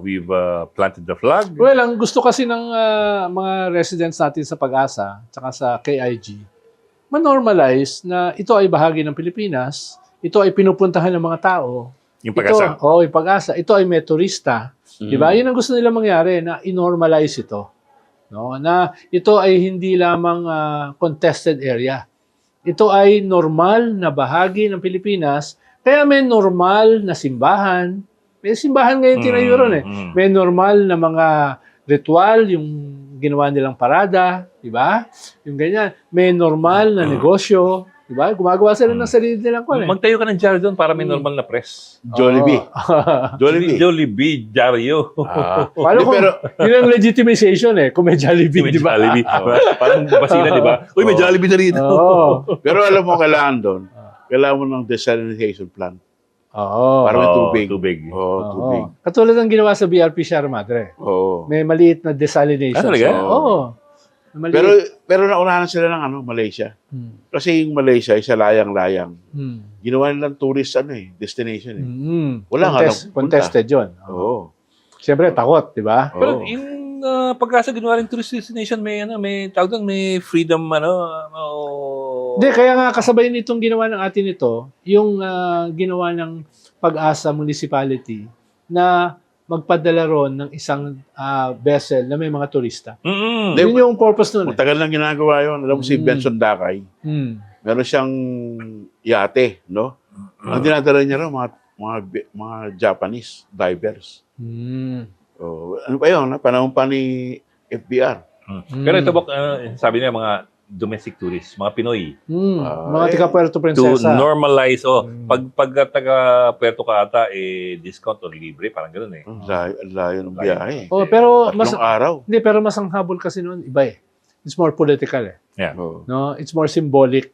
we've planted the flag. Well, ang gusto kasi ng mga residents natin sa Pag-asa tsaka sa KIG, ma-normalize na ito ay bahagi ng Pilipinas, ito ay pinupuntahan ng mga tao. Yung Pag-asa. Yung Pag-asa. Ito ay may turista. Di ba? Yun ang gusto nila mangyari, na i-normalize ito. No? Na ito ay hindi lamang contested area. Ito ay normal na bahagi ng Pilipinas. Kaya may normal na simbahan. May simbahan ngayon tinayo ron eh. May normal na mga ritual, yung ginawa nilang parada, di ba? Yung ganyan. May normal na negosyo, di ba? Gumagawa sila ng sarili nilang kwan eh. Magtayo ka ng dyaryo doon para may normal na press. Jollibee. Jollibee. Jollibee, dyaryo. Paano kung, yun ang legitimization eh, kung may Jollibee, di ba? Jollibee. Parang basila, di ba? Uy, may Jollibee na rito. Pero alam mo, kailangan doon, kailangan mo ng desalination plant. Oo. Para may tubig. Tubig. Tubig. Katulad ng ginawa sa BRP Sierra Madre. Oo. May maliit na desalination. Talaga? Oo. Maliit. Pero naunahan sila ng Malaysia. Kasi yung Malaysia, isa layang-layang. Ginawa nilang tourist destination eh. Wala nga lang. Contested yun. Oo. Siyempre, takot, di ba? Pero yung Pag-asa ginawa rin tourist destination, may tawag doon, may freedom, Hindi, kaya nga kasabay nitong ginawa ng atin ito, yung ginawa ng Pag-asa Municipality na magpadala ron ng isang vessel na may mga turista. Yun yung purpose nun. Matagal lang ginagawa yun. Alam mo si Benson Dakay, meron siyang yate, no? Ang dinadala niya rin, mga Japanese divers. Ano pa yun? Panahon pa ni FBR. Pero ito, sabi niya, mga domestic tourists, mga Pinoy. Mga taga Puerto To Princesa. normalize, pag taga Puerto ka ata, discount o libre, parang gano'n eh. Layo ng biyahe. Pero Tatlong araw. Hindi, pero mas ang habol kasi noon iba eh. It's more political eh. Yeah. No, it's more symbolic